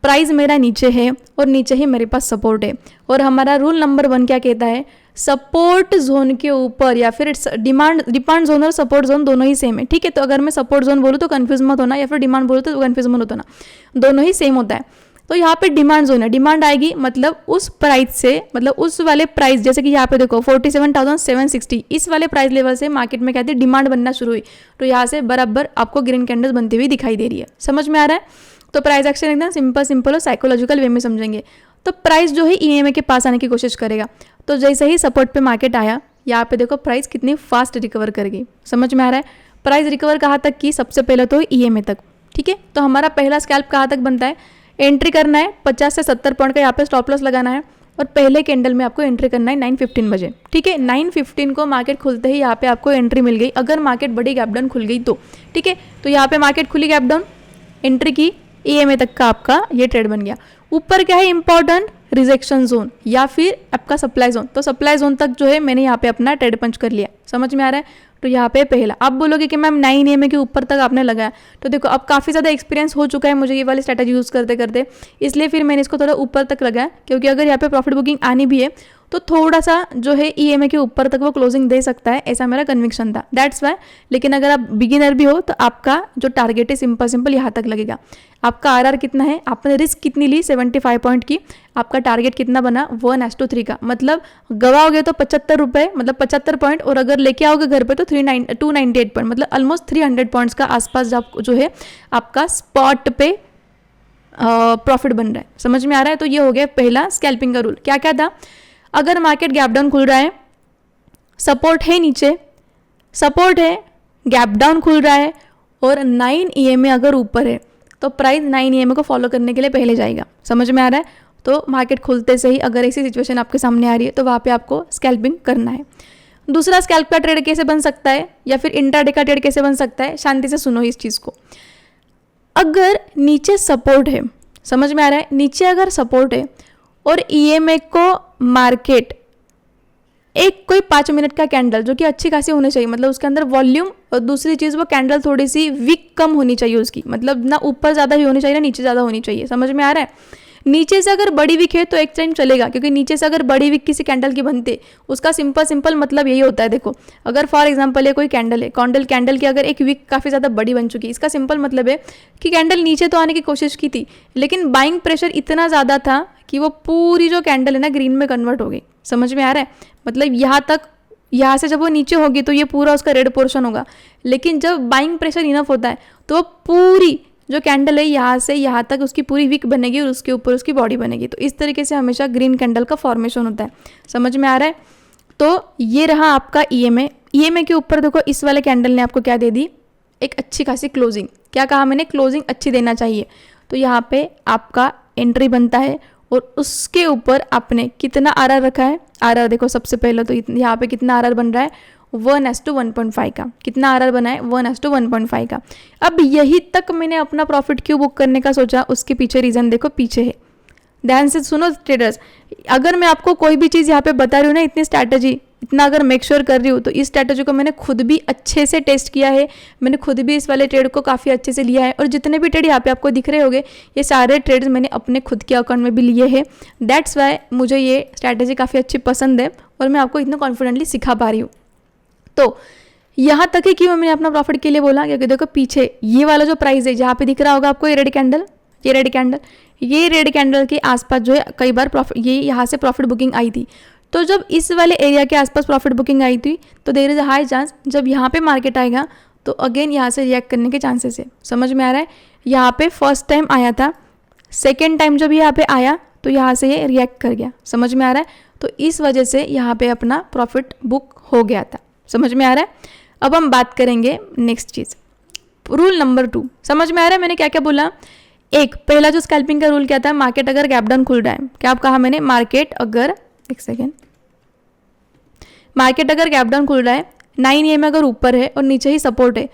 प्राइस मेरा नीचे है और नीचे ही मेरे पास सपोर्ट है। और हमारा रूल नंबर 1 क्या कहता है, सपोर्ट जोन के ऊपर या फिर डिमांड जोन और सपोर्ट जोन दोनों ही सेम है। ठीक है, तो अगर मैं सपोर्ट जोन बोलूँ तो कन्फ्यूज मत होना, या फिर डिमांड बोलूँ तो कन्फ्यूज मत होना, दोनों ही सेम होता है। तो यहाँ पे डिमांड जोन है, डिमांड आएगी मतलब उस प्राइस से, मतलब उस वाले प्राइस, जैसे कि यहाँ पे देखो 47,760 इस वाले प्राइस लेवल से मार्केट में कहते हैं डिमांड बनना शुरू हुई, तो यहाँ से बराबर आपको ग्रीन कैंडल्स बनती हुई दिखाई दे रही है। समझ में आ रहा है? तो प्राइस एक्शन एकदम सिंपल और साइकोलॉजिकल वे में समझेंगे। तो प्राइस जो है ईएमए के पास आने की कोशिश करेगा। तो जैसे ही सपोर्ट पे मार्केट आया, यहाँ पे देखो प्राइस कितनी फास्ट रिकवर कर गई। समझ में आ रहा है? प्राइस रिकवर कहाँ तक की, सबसे पहले तो ईएमए तक। ठीक है, तो हमारा पहला स्कैल्प कहाँ तक बनता है, एंट्री करना है 50 से 70 पॉइंट का यहाँ पे स्टॉप लॉस लगाना है, और पहले कैंडल में आपको एंट्री करना है 9:15 बजे। ठीक है, 9:15 को मार्केट खुलते ही यहाँ पे आपको एंट्री मिल गई, अगर मार्केट बड़ी गैप डाउन खुल गई तो। ठीक है, तो यहाँ पे मार्केट खुली गैप डाउन, एंट्री की, ईएमए तक का आपका ये ट्रेड बन गया। ऊपर क्या है इंपॉर्टेंट, रिजेक्शन जोन या फिर आपका सप्लाई जोन। तो सप्लाई जोन तक जो है मैंने यहाँ पे अपना ट्रेड पंच कर लिया। समझ में आ रहा है? तो यहाँ पे पहला, आप बोलोगे कि मैम 9 ईएमए के ऊपर तक आपने लगाया, तो देखो अब काफ़ी ज़्यादा एक्सपीरियंस हो चुका है मुझे ये वाली स्ट्रैटेजी यूज़ करते करते, इसलिए फिर मैंने इसको थोड़ा ऊपर तक लगाया, क्योंकि अगर यहाँ पे प्रॉफिट बुकिंग आनी भी है तो थोड़ा सा जो है ईएमए के ऊपर तक वो क्लोजिंग दे सकता है, ऐसा मेरा कन्विक्शन था, दैट्स वाई। लेकिन अगर आप बिगिनर भी हो तो आपका जो टारगेट है सिंपल यहाँ तक लगेगा। आपका आरआर कितना है, आपने रिस्क कितनी ली 75 पॉइंट की, आपका टारगेट कितना बना 1:3 का, मतलब गवाओगे तो 75 रुपये, मतलब 75 पॉइंट, और अगर लेके आओगे घर पे तो 298 पॉइंट, मतलब ऑलमोस्ट 300 पॉइंट्स का आसपास जो है आपका स्पॉट पे प्रॉफिट बन रहा है। समझ में आ रहा है? तो ये हो गया पहला स्कैल्पिंग का रूल। क्या क्या था, अगर मार्केट गैप डाउन खुल रहा है, सपोर्ट है नीचे, सपोर्ट है, गैप डाउन खुल रहा है और 9 ईएमए अगर ऊपर है तो प्राइस 9 ईएमए को फॉलो करने के लिए पहले जाएगा। समझ में आ रहा है? तो मार्केट खुलते से ही अगर ऐसी सिचुएशन आपके सामने आ रही है तो वहाँ पे आपको स्कैल्पिंग करना है। दूसरा, स्कैल्प का ट्रेड कैसे बन सकता है या फिर इंट्राडे का ट्रेड कैसे बन सकता है, शांति से सुनो इस चीज़ को। अगर नीचे सपोर्ट है, समझ में आ रहा है, नीचे अगर सपोर्ट है और ईएमए को मार्केट एक कोई 5 मिनट का कैंडल जो कि अच्छी खासी होनी चाहिए, मतलब उसके अंदर वॉल्यूम, और दूसरी चीज़ वो कैंडल थोड़ी सी वीक कम होनी चाहिए उसकी, मतलब ना ऊपर ज़्यादा भी होनी चाहिए ना नीचे ज़्यादा होनी चाहिए। समझ में आ रहा है? नीचे से अगर बड़ी विक है तो एक टाइम चलेगा, क्योंकि नीचे से अगर बड़ी विक किसी कैंडल की बनते, उसका सिंपल मतलब यही होता है। देखो अगर फॉर एग्जांपल ये कोई कैंडल है, कैंडल की अगर एक विक काफ़ी ज़्यादा बड़ी बन चुकी है, इसका सिंपल मतलब है कि कैंडल नीचे तो आने की कोशिश की थी, लेकिन बाइंग प्रेशर इतना ज़्यादा था कि वो पूरी जो कैंडल है ना ग्रीन में कन्वर्ट हो गई। समझ में आ रहा है? मतलब यहाँ से जब वो नीचे होगी तो ये पूरा उसका रेड पोर्शन होगा, लेकिन जब बाइंग प्रेशर इनफ होता है तो वो पूरी जो कैंडल है यहाँ से यहाँ तक उसकी पूरी विक बनेगी और उसके ऊपर उसकी बॉडी बनेगी। तो इस तरीके से हमेशा ग्रीन कैंडल का फॉर्मेशन होता है। समझ में आ रहा है? तो ये रहा आपका ईएमए के ऊपर देखो इस वाले कैंडल ने आपको क्या दे दी, एक अच्छी खासी क्लोजिंग। क्या कहा मैंने, क्लोजिंग अच्छी देना चाहिए। तो यहाँ पे आपका एंट्री बनता है और उसके ऊपर आपने कितना आरआर रखा है, आरआर देखो सबसे पहले तो यहाँ पे कितना आरआर बन रहा है 1:1.5 का। कितना आरआर बना है 1:1.5 का। अब यही तक मैंने अपना प्रॉफिट क्यों बुक करने का सोचा, उसके पीछे रीज़न देखो पीछे है। ध्यान से सुनो ट्रेडर्स, अगर मैं आपको कोई भी चीज़ यहाँ पे बता रही हूँ ना, इतनी स्ट्रैटेजी इतना अगर मेक श्योर कर रही हूँ, तो इस स्ट्रैटेजी को मैंने खुद भी अच्छे से टेस्ट किया है, मैंने खुद भी इस वाले ट्रेड को काफ़ी अच्छे से लिया है, और जितने भी ट्रेड यहाँ पे आपको दिख रहे होंगे ये सारे ट्रेड्स मैंने अपने खुद के अकाउंट में भी लिए हैं। दैट्स वाई मुझे ये स्ट्रैटेजी काफ़ी अच्छी पसंद है और मैं आपको इतना कॉन्फिडेंटली सिखा पा रही हूँ। तो यहाँ तक ही क्यों मैंने अपना प्रॉफिट के लिए बोला, क्योंकि देखो पीछे ये वाला जो प्राइस है जहाँ पे दिख रहा होगा आपको ये रेड कैंडल के आसपास जो है कई बार प्रॉफिट ये यहाँ से प्रॉफिट बुकिंग आई थी। तो जब इस वाले एरिया के आसपास प्रॉफिट बुकिंग आई थी तो there is a high chance जब यहाँ पे मार्केट आएगा तो अगेन यहाँ से रिएक्ट करने के चांसेस है। समझ में आ रहा है? यहाँ पे फर्स्ट टाइम आया था, सेकेंड टाइम जब यहाँ पे आया तो यहाँ से ये रिएक्ट कर गया। समझ में आ रहा है? तो इस वजह से यहाँ पे अपना प्रॉफिट बुक हो गया था। समझ में आ रहा है? अब हम बात करेंगे नेक्स्ट चीज़, रूल नंबर 2। समझ में आ रहा है मैंने क्या क्या बोला? एक, पहला जो स्कैल्पिंग का रूल क्या था, मार्केट अगर गैप डाउन खुल रहा है, क्या आप कहा मैंने, मार्केट अगर, एक सेकेंड, मार्केट अगर गैप डाउन खुल रहा है, 9 EMA अगर ऊपर है और नीचे ही सपोर्ट है,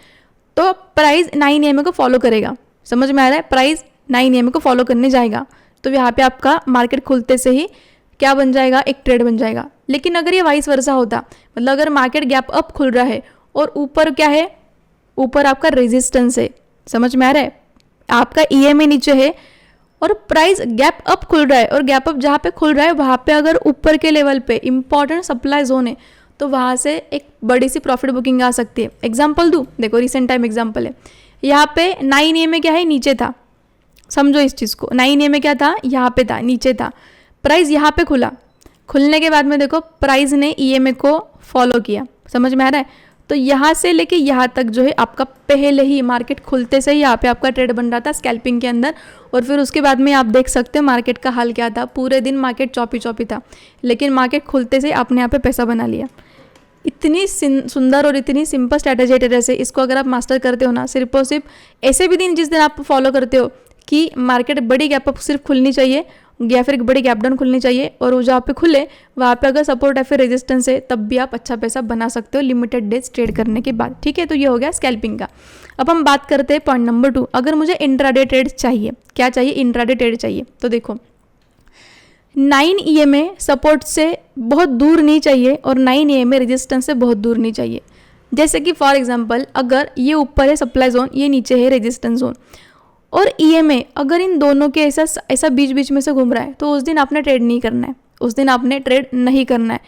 तो प्राइस 9 EMA को फॉलो करेगा। समझ में आ रहा है? प्राइस 9 EMA को फॉलो करने जाएगा, तो यहाँ पे आपका मार्केट खुलते से ही क्या बन जाएगा, एक ट्रेड बन जाएगा। लेकिन अगर ये वाइस वर्सा होता, मतलब अगर मार्केट गैप अप खुल रहा है और ऊपर क्या है, ऊपर आपका रेजिस्टेंस है, समझ में आ रहा है, आपका EMA नीचे है और प्राइस गैप अप खुल रहा है, और गैप अप जहाँ पे खुल रहा है वहाँ पे अगर ऊपर के लेवल पे इंपॉर्टेंट सप्लाई जोन है, तो वहाँ से एक बड़ी सी प्रॉफिट बुकिंग आ सकती है। एग्जाम्पल दूँ, देखो रिसेंट टाइम एग्जाम्पल है, यहाँ पे 9 EMA क्या है, नीचे था, समझो इस चीज़ को, 9 EMA क्या था, यहाँ पे था, नीचे था, प्राइस यहाँ पे खुला, खुलने के बाद में देखो प्राइस ने EMA को फॉलो किया। समझ में आ रहा है? तो यहाँ से लेके यहाँ तक जो है आपका पहले ही मार्केट खुलते से ही यहाँ पे आपका ट्रेड बन रहा था स्कैल्पिंग के अंदर, और फिर उसके बाद में आप देख सकते हो मार्केट का हाल क्या था, पूरे दिन मार्केट चौपी चौपी था, लेकिन मार्केट खुलते से आपने यहाँ पे पैसा बना लिया। इतनी सुंदर और इतनी सिंपल स्ट्रैटेजी है ट्रेडर से, इसको अगर आप मास्टर करते हो ना, सिर्फ और सिर्फ ऐसे भी दिन जिस दिन आप फॉलो करते हो कि मार्केट बड़ी गैप अप सिर्फ खुलनी चाहिए या फिर एक बड़ी गैप डाउन खुलनी चाहिए, और वो जहाँ पे खुले वहाँ पे अगर सपोर्ट या फिर रेजिस्टेंस है, तब भी आप अच्छा पैसा बना सकते हो लिमिटेड डेज ट्रेड करने के बाद। ठीक है, तो ये हो गया स्कैल्पिंग का। अब हम बात करते हैं पॉइंट नंबर 2, अगर मुझे इंट्राडे ट्रेड चाहिए, क्या चाहिए, इंट्राडे ट्रेड चाहिए, तो देखो 9 EMA सपोर्ट से बहुत दूर नहीं चाहिए और 9 EMA रेजिस्टेंस से बहुत दूर नहीं चाहिए। जैसे कि फॉर एग्जांपल अगर ये ऊपर है सप्लाई जोन, ये नीचे है रेजिस्टेंस जोन, और EMA अगर इन दोनों के ऐसा बीच बीच में से घूम रहा है, तो उस दिन आपने ट्रेड नहीं करना है, उस दिन आपने ट्रेड नहीं करना है।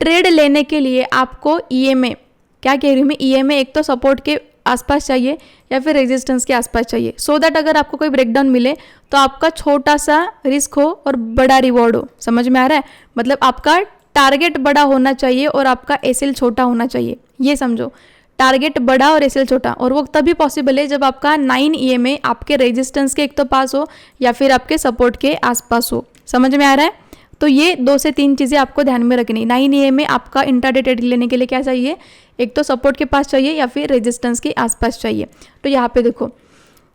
ट्रेड लेने के लिए आपको EMA, क्या कह रही हूँ मैं, EMA एक तो सपोर्ट के आसपास चाहिए या फिर रेजिस्टेंस के आसपास चाहिए, सो दैट अगर आपको कोई ब्रेकडाउन मिले तो आपका छोटा सा रिस्क हो और बड़ा रिवॉर्ड हो। समझ में आ रहा है? मतलब आपका टारगेट बड़ा होना चाहिए और आपका SL छोटा होना चाहिए, ये समझो, टारगेट बड़ा और SL छोटा, और वो तभी पॉसिबल है जब आपका 9 EMA आपके रेजिस्टेंस के एक तो पास हो या फिर आपके सपोर्ट के आसपास हो। समझ में आ रहा है? तो ये 2 से 3 चीज़ें आपको ध्यान में रखनी। 9 EMA आपका इंट्राडे ट्रेड लेने के लिए क्या चाहिए, एक तो सपोर्ट के पास चाहिए या फिर रेजिस्टेंस के आसपास चाहिए। तो यहाँ पे देखो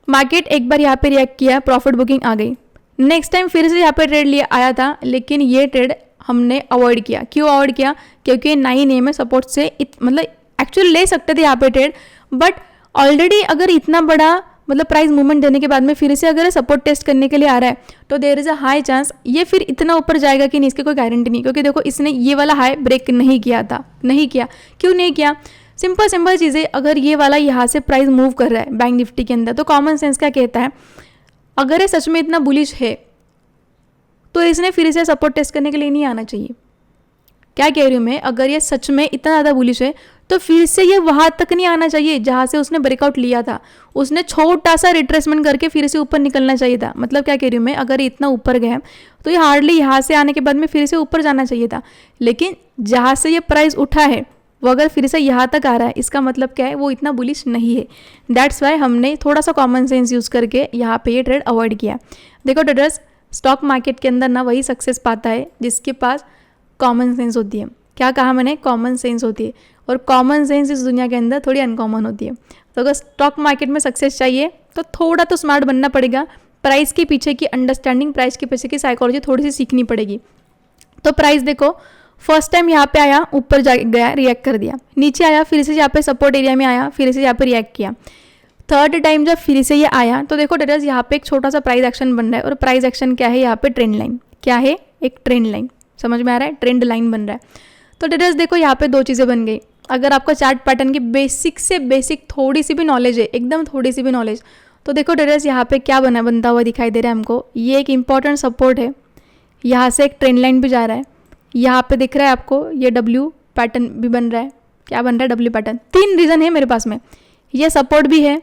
मार्केट एक बार यहाँ पे रिएक्ट किया, प्रॉफिट बुकिंग आ गई, नेक्स्ट टाइम फिर से यहाँ पे ट्रेड लिया आया था, लेकिन ये ट्रेड हमने अवॉइड किया। क्यों अवॉइड किया? क्योंकि 9 EMA सपोर्ट से मतलब एक्चुअली ले सकते थे यहाँ पे ट्रेड, बट ऑलरेडी अगर इतना बड़ा मतलब प्राइस मूवमेंट देने के बाद में फिर से अगर सपोर्ट टेस्ट करने के लिए आ रहा है, तो there is a high chance ये फिर इतना ऊपर जाएगा कि नहीं, इसकी कोई गारंटी नहीं। क्योंकि देखो इसने ये वाला हाई ब्रेक नहीं किया था, नहीं किया। क्यों नहीं किया? सिंपल चीज़ें, अगर ये वाला यहाँ से प्राइस मूव कर रहा है बैंक निफ्टी के अंदर, तो कॉमन सेंस क्या कहता है, अगर ये सच में इतना बुलिश है तो इसने फिर से सपोर्ट टेस्ट करने के लिए नहीं आना चाहिए। क्या कह रही हूँ मैं, अगर ये सच में इतना ज़्यादा बुलिश है तो फिर से ये वहाँ तक नहीं आना चाहिए जहाँ से उसने ब्रेकआउट लिया था, उसने छोटा सा रिट्रेसमेंट करके फिर से ऊपर निकलना चाहिए था। मतलब क्या कह रही हूँ मैं, अगर ये इतना ऊपर गया तो ये हार्डली यहाँ से आने के बाद में फिर से ऊपर जाना चाहिए था, लेकिन जहाँ से ये प्राइस उठा है वो अगर फिर से यहाँ तक आ रहा है, इसका मतलब क्या है, वो इतना बुलिश नहीं है। दैट्स वाई हमने थोड़ा सा कॉमन सेंस यूज़ करके यहाँ पे ये ट्रेड अवॉइड किया। देखो ट्रेडर्स, स्टॉक मार्केट के अंदर ना वही सक्सेस पाता है जिसके पास कॉमन सेंस होती है। क्या कहा मैंने? कॉमन सेंस होती है, और कॉमन सेंस इस दुनिया के अंदर थोड़ी अनकॉमन होती है। तो अगर स्टॉक मार्केट में सक्सेस चाहिए तो थोड़ा तो स्मार्ट बनना पड़ेगा, प्राइस के पीछे की अंडरस्टैंडिंग, प्राइस के पीछे की साइकोलॉजी थोड़ी सी सीखनी पड़ेगी। तो प्राइस देखो फर्स्ट टाइम यहाँ पे आया, ऊपर जा गया, रिएक्ट कर दिया, नीचे आया, फिर से यहाँ पे सपोर्ट एरिया में आया, फिर से यहाँ पे रिएक्ट किया। थर्ड टाइम जब फिर से ये आया तो देखो ट्रेडर्स यहाँ पे एक छोटा सा प्राइस एक्शन बन रहा है, और प्राइस एक्शन क्या है, यहाँ पे ट्रेंड लाइन। क्या है? एक ट्रेंड लाइन। समझ में आ रहा है? ट्रेंड लाइन बन रहा है। तो ट्रेडर्स देखो यहाँ पे 2 चीज़ें बन गई। अगर आपको चार्ट पैटर्न की बेसिक से बेसिक थोड़ी सी भी नॉलेज है, एकदम थोड़ी सी भी नॉलेज, तो देखो ट्रेडर्स यहाँ पे क्या बनता हुआ दिखाई दे रहा है हमको, ये एक इंपॉर्टेंट सपोर्ट है, यहाँ से एक ट्रेंड लाइन भी जा रहा है, यहाँ पे दिख रहा है आपको ये W पैटर्न भी बन रहा है। क्या बन रहा है? W pattern. 3 रीज़न है मेरे पास में, ये सपोर्ट भी है,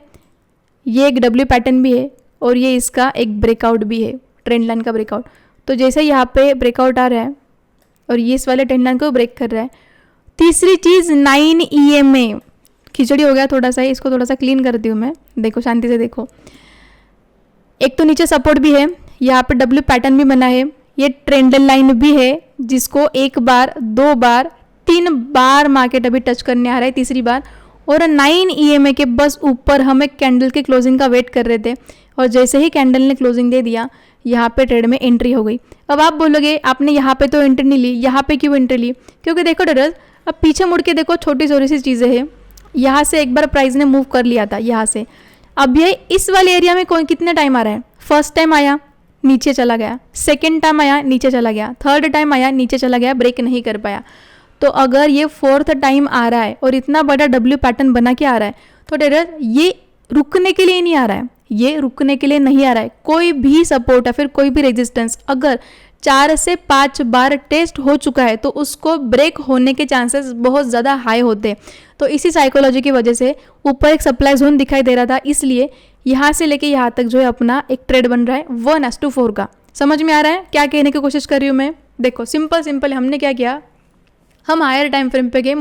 ये एक W पैटर्न भी है, और ये इसका एक ब्रेकआउट भी है, ट्रेंड लाइन का ब्रेकआउट। तो जैसे यहाँ पे ब्रेकआउट आ रहा है और ये इस वाले ट्रेंड लाइन को ब्रेक कर रहा है। तीसरी चीज़ 9 EMA, खिचड़ी हो गया थोड़ा सा, इसको थोड़ा सा क्लीन करती हूँ मैं, देखो शांति से देखो। एक तो नीचे सपोर्ट भी है, यहाँ पे W पैटर्न भी बना है, ये ट्रेंड लाइन भी है जिसको 1 बार 2 बार 3 बार मार्केट अभी टच करने आ रहा है, तीसरी बार, और 9 EMA के बस ऊपर हम एक कैंडल के क्लोजिंग का वेट कर रहे थे और जैसे ही कैंडल ने क्लोजिंग दे दिया यहाँ पे ट्रेड में एंट्री हो गई। अब आप बोलोगे आपने यहाँ पे तो एंट्री नहीं ली, यहाँ पे क्यों एंट्री ली? क्योंकि देखो ट्रेडर्स, अब पीछे मुड़ के देखो, छोटी छोटी सी चीज़ें हैं। यहाँ से एक बार प्राइस ने मूव कर लिया था यहाँ से, अब ये इस वाले एरिया में कौन कितने टाइम आ रहा है? फर्स्ट टाइम आया नीचे चला गया, सेकेंड टाइम आया नीचे चला गया, थर्ड टाइम आया नीचे चला गया, ब्रेक नहीं कर पाया। तो अगर ये फोर्थ टाइम आ रहा है और इतना बड़ा डब्ल्यू पैटर्न बना के आ रहा है तो ट्रेडर ये रुकने के लिए नहीं आ रहा है, ये रुकने के लिए नहीं आ रहा है। कोई भी सपोर्ट या फिर कोई भी रेजिस्टेंस अगर 4 से 5 बार टेस्ट हो चुका है तो उसको ब्रेक होने के चांसेस बहुत ज़्यादा हाई होते हैं। तो इसी साइकोलॉजी की वजह से ऊपर एक सप्लाई जोन दिखाई दे रहा था, इसलिए यहाँ से लेके यहाँ तक जो है अपना एक ट्रेड बन रहा है 1:4 का। समझ में आ रहा है क्या कहने की कोशिश कर रही हूँ मैं? देखो सिंपल हमने क्या किया, हम हायर टाइम फ्रेम पे गए,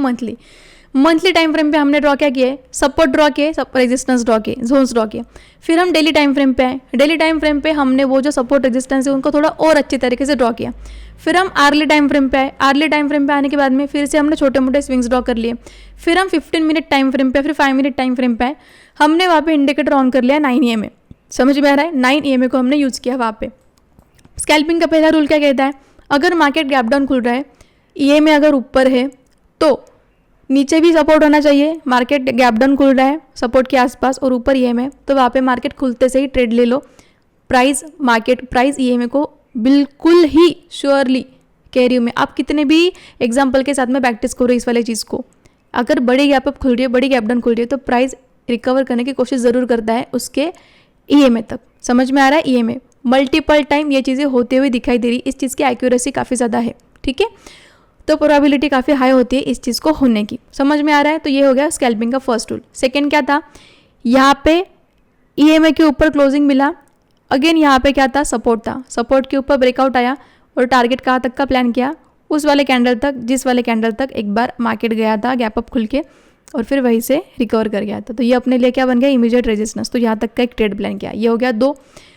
मंथली टाइम फ्रेम पे हमने ड्रॉ क्या किया, सपोर्ट ड्रॉ किए, रेजिस्टेंस ड्रॉ किए, जोन्स ड्रॉ किए। फिर हम डेली टाइम फ्रेम पे आए, डेली टाइम फ्रेम पे हमने वो जो सपोर्ट रेजिस्टेंस है उनको थोड़ा और अच्छे तरीके से ड्रॉ किया। फिर हम आर्ली टाइम फ्रेम पे आए, आर्ली टाइम फ्रेम पे आने के बाद में फिर से हमने छोटे मोटे स्विंग्स ड्रॉ कर लिए। फिर हम 15 मिनट टाइम फ्रेम पे, फिर 5 मिनट टाइम फ्रेम पे आए, हमने वहाँ पे इंडिकेटर ऑन कर लिया 9 EMA। समझ में आ रहा है? 9 EMA को हमने यूज़ किया वहाँ पे। स्कैल्पिंग का पहला रूल क्या कहता है, अगर मार्केट गैप डाउन खुल रहा है, EMA अगर ऊपर है तो नीचे भी सपोर्ट होना चाहिए। मार्केट गैप डाउन खुल रहा है सपोर्ट के आसपास और ऊपर EMA, तो वहाँ पे मार्केट खुलते से ही ट्रेड ले लो। प्राइस EMA को बिल्कुल ही श्योरली कह रही हूँ मैं, आप कितने भी एग्जाम्पल के साथ में प्रैक्टिस करो इस वाले चीज़ को, अगर बड़ी गैप अप खुल रही है, बड़ी गैप डाउन खुल रही है तो प्राइस रिकवर करने की कोशिश ज़रूर करता है उसके EMA तक। समझ में आ रहा है? EMA मल्टीपल टाइम ये चीज़ें होते हुए दिखाई दे रही, इस चीज़ की एक्यूरेसी काफ़ी ज़्यादा है, ठीक है, तो प्रोबेबिलिटी काफ़ी हाई होती है इस चीज़ को होने की। समझ में आ रहा है? तो ये हो गया स्कैल्पिंग का फर्स्ट रूल। सेकंड क्या था, यहाँ पे EMA के ऊपर क्लोजिंग मिला, अगेन यहाँ पे क्या था, सपोर्ट था, सपोर्ट के ऊपर ब्रेकआउट आया और टारगेट कहाँ तक का प्लान किया, उस वाले कैंडल तक, जिस वाले कैंडल तक एक बार मार्केट गया था गैप अप खुल के और फिर वहीं से रिकवर कर गया था। तो ये अपने लिए क्या बन गया, इमीडिएट रेजिस्टेंस। तो यहाँ तक का एक ट्रेड प्लान किया, ये हो गया 2।